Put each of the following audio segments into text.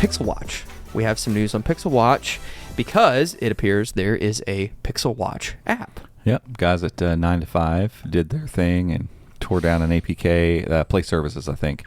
Pixel Watch. We have some news on Pixel Watch because it appears there is a Pixel Watch app. Yep, guys at 9 to 5 did their thing and tore down an APK, Play Services, I think,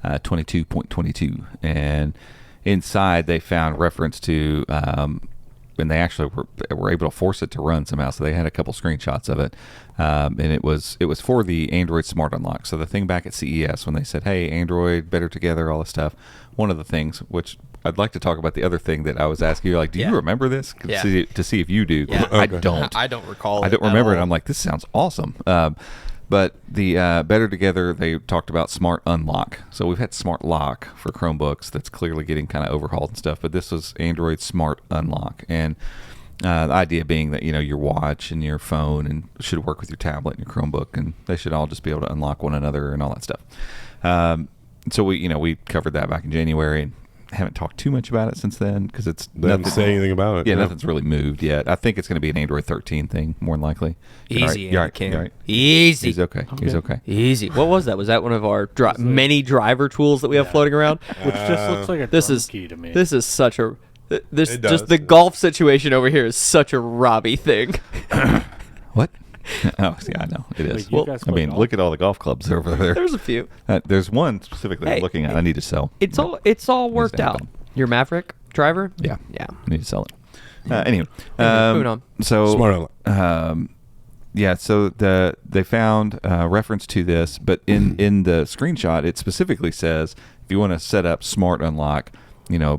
22.22. And inside they found reference to, and they actually were able to force it to run somehow. So they had a couple screenshots of it, and it was for the Android Smart Unlock. So the thing back at CES when they said, "Hey, Android better together," all this stuff. One of the things, which I'd like to talk about, the other thing that I was asking you, like, do you remember this? Yeah. To see if you do. Yeah. I don't. I don't recall. I don't remember it. I'm like, this sounds awesome. But the better together, they talked about Smart Unlock. So we've had Smart Lock for Chromebooks. That's clearly getting kind of overhauled and stuff. But this was Android Smart Unlock, and the idea being that your watch and your phone and should work with your tablet and your Chromebook, and they should all just be able to unlock one another and all that stuff. So we covered that back in January and haven't talked too much about it since then because it's They haven't said anything about it. Yeah, nothing's really moved yet. I think it's going to be an Android 13 thing more than likely. Easy, You're right. Cam. You're right. Easy. He's okay. He's okay. Easy. What was that? Was that one of our many driver tools that we have floating around? Which just looks like a drum key to me. This is such a this It does. just the golf situation over here is such a Robbie thing. What? Oh, yeah, I know. It is. Like, you guys I mean, play golf? look at all the golf clubs over there. There's a few. There's one specifically I'm looking at. I need to sell. It's all worked out. done. Your Maverick driver? Yeah. Yeah. I need to sell it. Anyway. Moving on. So, Smart Unlock. yeah, so they found reference to this, but in the screenshot, it specifically says if you want to set up Smart Unlock,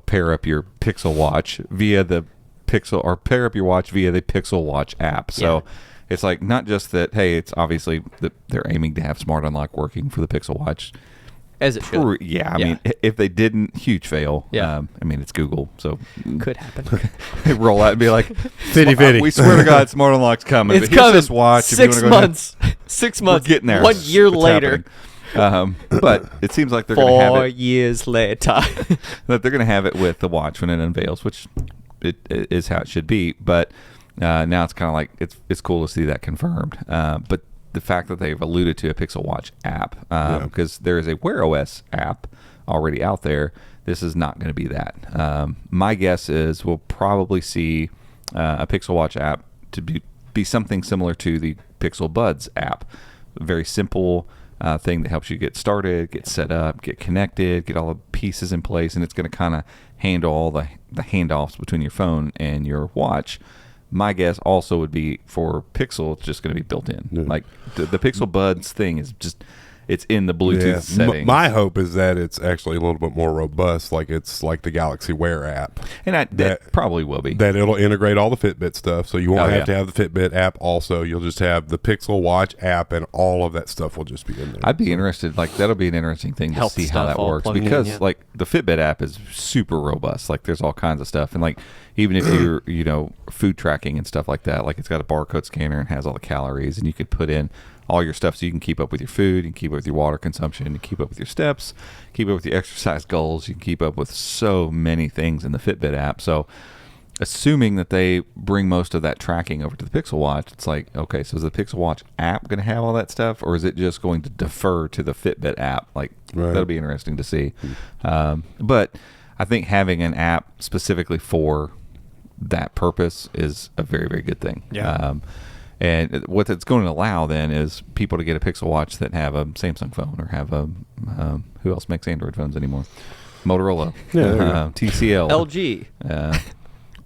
pair up your Pixel Watch via the Pixel, or pair up your watch via the Pixel Watch app. So it's like not just that, hey, it's obviously that they're aiming to have Smart Unlock working for the Pixel Watch. As it should. Yeah, I mean, if they didn't, huge fail. Yeah. I mean, it's Google, so Could happen. they roll out and be like, Fitty. we swear to God, Smart Unlock's coming. It's but here's coming. This watch. If you 6 wanna go ahead- months. 6 months. We're getting there. 1 year It's later. happening. But it seems like they're going to have 4 it. years later. That they're going to have it with the watch when it unveils, which it is how it should be. But now it's kind of like it's cool to see that confirmed. But the fact that they've alluded to a Pixel Watch app, because there is a Wear OS app already out there, this is not going to be that. My guess is we'll probably see a Pixel Watch app to be something similar to the Pixel Buds app. A very simple thing that helps you get started, get set up, get connected, get all the pieces in place, and it's going to kind of handle all the handoffs between your phone and your watch. My guess also would be for Pixel, it's just going to be built in. Yeah. Like the Pixel Buds thing is just, it's in the Bluetooth settings. My hope is that it's actually a little bit more robust, like it's like the Galaxy Wear app. And that probably will be. That it'll integrate all the Fitbit stuff, so you won't Oh, have yeah. to have the Fitbit app also. You'll just have the Pixel Watch app, and all of that stuff will just be in there. I'd be interested, like that'll be an interesting thing to Health see how stuff that all works, plugging in, because yeah. like the Fitbit app is super robust. Like there's all kinds of stuff, and like even if you're food tracking and stuff like that, like it's got a barcode scanner and has all the calories, and you could put in all your stuff so you can keep up with your food, and keep up with your water consumption, and keep up with your steps, keep up with your exercise goals. You can keep up with so many things in the Fitbit app. So assuming that they bring most of that tracking over to the Pixel Watch, it's like, okay, so is the Pixel Watch app going to have all that stuff, or is it just going to defer to the Fitbit app? Like, that'll be interesting to see. But I think having an app specifically for that purpose is a very, very good thing. Yeah. And what it's going to allow then is people to get a Pixel Watch that have a Samsung phone, or have a who else makes Android phones anymore? Motorola, TCL, LG.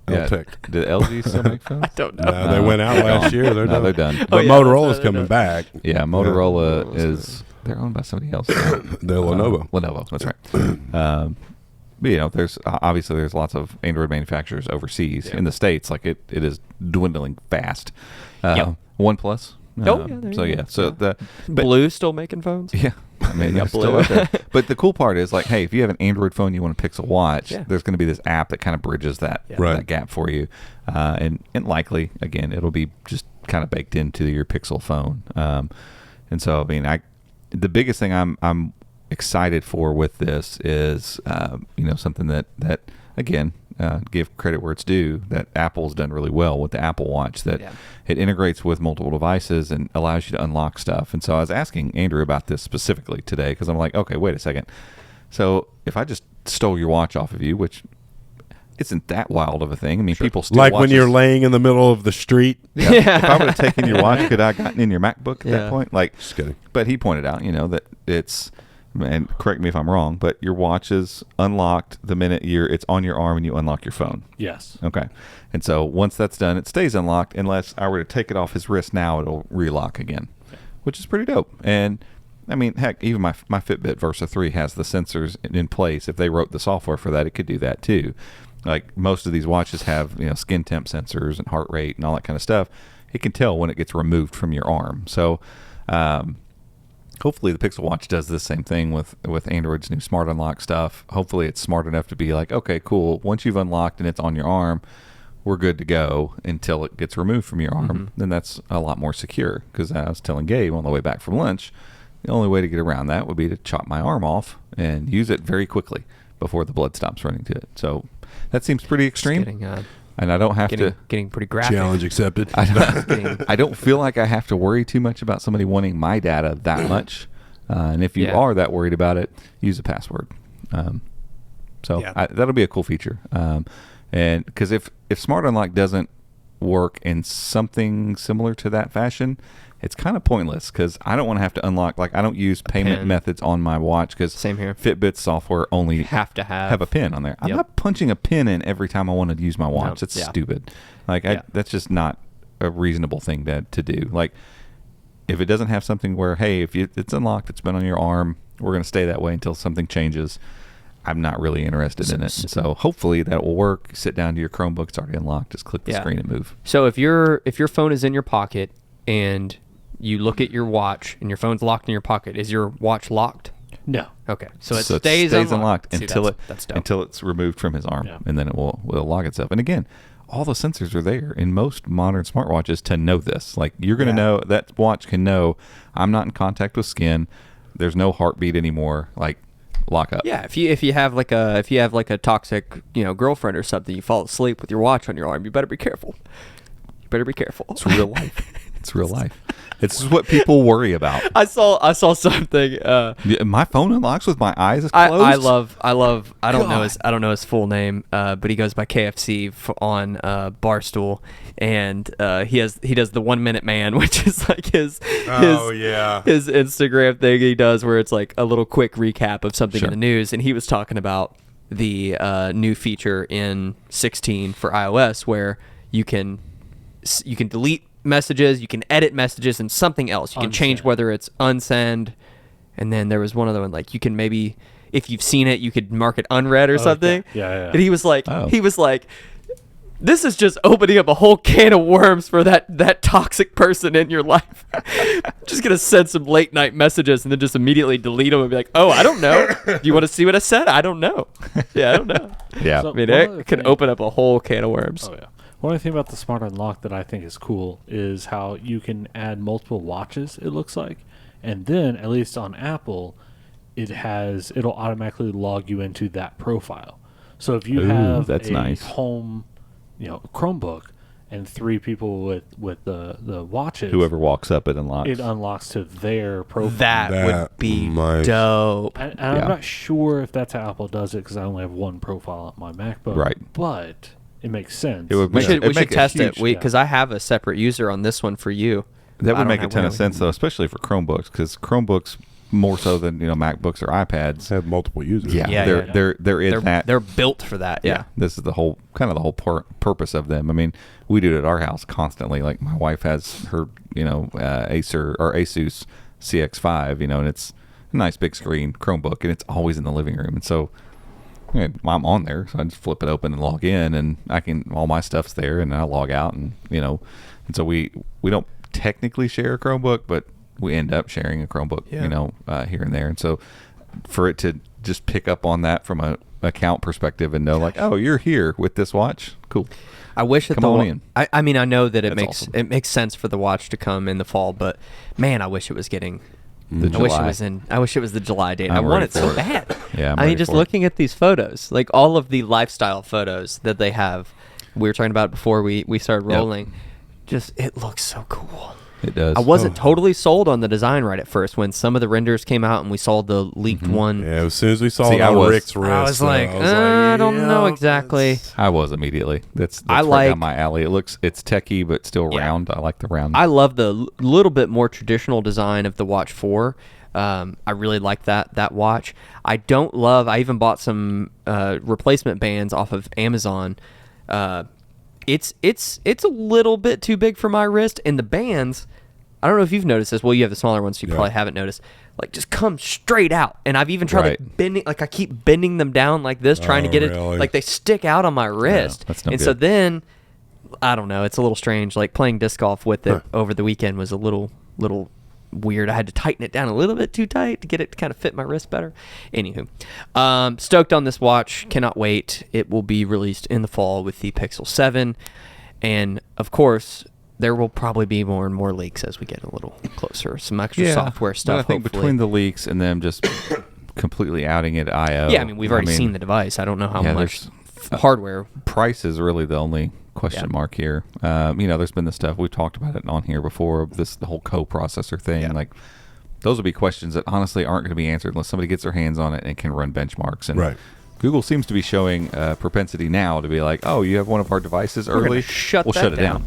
L-Tech. Did LG still make phones? I don't know. No, they went out last year. They're done. They're done. But Oh, yeah, Motorola's they're coming done. back. Yeah, Motorola is they're owned by somebody else. The Lenovo. Lenovo, that's right. But, there's obviously there's lots of Android manufacturers overseas. In the States, like it is dwindling fast. OnePlus. Oh, yeah, there So you yeah, go. so but Blue still making phones? yeah, I mean, they're still out there. But the cool part is, like, hey, if you have an Android phone, you want a Pixel Watch, there's going to be this app that kind of bridges that gap for you, and likely again it'll be just kind of baked into your Pixel phone. And so, I mean, the biggest thing I'm excited for with this is something that again, give credit where it's due, that Apple's done really well with the Apple Watch, that it integrates with multiple devices and allows you to unlock stuff. And so I was asking Andrew about this specifically today, because I'm like, okay, wait a second. So if I just stole your watch off of you, which isn't that wild of a thing. I mean, people steal Like watches. when you're laying in the middle of the street. Yeah. If I would have taken your watch, could I have gotten in your MacBook at that point? Like, Just kidding. but he pointed out, that it's, and correct me if I'm wrong, but your watch is unlocked the minute it's on your arm and you unlock your phone. Yes. Okay. And so once that's done, it stays unlocked unless I were to take it off his wrist now, it'll relock again, which is pretty dope. And I mean, heck, even my Fitbit Versa 3 has the sensors in place. If they wrote the software for that, it could do that too. Like most of these watches have, skin temp sensors and heart rate and all that kind of stuff. It can tell when it gets removed from your arm. So hopefully the Pixel Watch does the same thing with Android's new smart unlock stuff. Hopefully it's smart enough to be like, okay, cool. Once you've unlocked and it's on your arm, we're good to go until it gets removed from your arm. Mm-hmm. Then that's a lot more secure. Because I was telling Gabe on the way back from lunch, the only way to get around that would be to chop my arm off and use it very quickly before the blood stops running to it. So that seems pretty extreme. And I don't have to... Getting pretty graphic. Challenge accepted. I don't feel like I have to worry too much about somebody wanting my data that much. And if you are that worried about it, use a password. That'll be a cool feature. And because if Smart Unlock doesn't work in something similar to that fashion, it's kind of pointless because I don't want to have to unlock. Like, I don't use payment methods on my watch because Same here. Fitbit's software only have to have a pin on there. I'm not punching a pin in every time I want to use my watch. That's stupid. Like, that's just not a reasonable thing to do. Like, if it doesn't have something where, hey, if it's unlocked, it's been on your arm, we're going to stay that way until something changes, I'm not really interested in it. So hopefully that will work. Sit down to your Chromebook, it's already unlocked. Just click the screen and move. So if your phone is in your pocket and you look at your watch and your phone's locked in your pocket, is your watch locked? No. Okay. So it So stays unlocked See, until that's dope. until it's removed from his arm, Yeah. and then it will lock itself. And again, all the sensors are there in most modern smartwatches to know this. Like, you're going to know, that watch can know I'm not in contact with skin. There's no heartbeat anymore. Like, lock up. Yeah, if you have like a toxic, girlfriend or something, you fall asleep with your watch on your arm, you better be careful. It's real life. It's real life. It's what people worry about. I saw something. My phone unlocks with my eyes closed. I don't know his full name, but he goes by KFC on Barstool, and he does the 1 Minute Man, which is like his Instagram thing he does, where it's like a little quick recap of something in the news, and he was talking about the new feature in 16 for iOS where you can delete messages, you can edit messages, and something else. You can change whether it's unsend, and then there was one other one, like you can maybe, if you've seen it, you could mark it unread or something. Yeah. And he was like, this is just opening up a whole can of worms for that toxic person in your life. Just gonna send some late night messages and then just immediately delete them and be like, oh, I don't know. Do you want to see what I said? I don't know. Yeah, I don't know. Yeah. So I mean, it can open up a whole can of worms. Oh yeah. One other thing about the Smart Unlock that I think is cool is how you can add multiple watches, it looks like. And then, at least on Apple, it'll automatically log you into that profile. So if you have a home, Chromebook and 3 people with the watches, whoever walks up, it unlocks. It unlocks to their profile. That would be dope. And I'm not sure if that's how Apple does it because I only have one profile on my MacBook. Right. But it makes sense. We should test it because I have a separate user on this one for you. That would make a ton of sense, though, especially for Chromebooks, because Chromebooks, more so than MacBooks or iPads, have multiple users. They're built for that. Yeah. This is the whole purpose of them. I mean, we do it at our house constantly. Like, my wife has her Acer or Asus CX5, and it's a nice big screen Chromebook, and it's always in the living room, and so I'm on there, so I just flip it open and log in, and all my stuff's there, and I log out, and and so we don't technically share a Chromebook, but we end up sharing a Chromebook, here and there, and so for it to just pick up on that from a account perspective and know, like, oh, you're here with this watch, cool. I wish that I mean, I know that it makes sense for the watch to come in the fall, but man, I wish it was getting. I wish it was the July date. I want it so bad. Yeah, I mean, just looking at these photos, like all of the lifestyle photos that they have, we were talking about before we started rolling. Just, it looks so cool. It does. I wasn't totally sold on the design right at first when some of the renders came out and we saw the leaked one. Yeah, as soon as we saw See, it I on was- Rick's wrist, I was like, yeah, I don't know exactly. I was immediately. That's I right like- down my alley. It's techie but still round. I like the round. I love the little bit more traditional design of the Watch 4. I really like that watch. I don't love. I even bought some replacement bands off of Amazon. It's a little bit too big for my wrist, and the bands. I don't know if you've noticed this. Well, you have the smaller ones, so you probably haven't noticed. Like, just come straight out, and I've even tried like bending. Like, I keep bending them down like this, trying to get it. Like, they stick out on my wrist, that's no and good. so then I don't know. It's a little strange. Like playing disc golf with it over the weekend was a little weird. I had to tighten it down a little bit too tight to get it to kind of fit my wrist better. Anywho, stoked on this watch. Cannot wait. It will be released in the fall with the Pixel 7, and of course, there will probably be more and more leaks as we get a little closer. Some extra software stuff. But I think hopefully. between the leaks and them just completely outing it I/O. Yeah, I mean, we've already seen the device. I don't know how much there's- hardware. Price is really the only question mark here. There's been the stuff we've talked about it on here before. The whole co-processor thing. Yeah. Like, those will be questions that honestly aren't going to be answered unless somebody gets their hands on it and can run benchmarks. And Google seems to be showing propensity now to be like, oh, you have one of our devices early. Shut we'll that shut it down. down.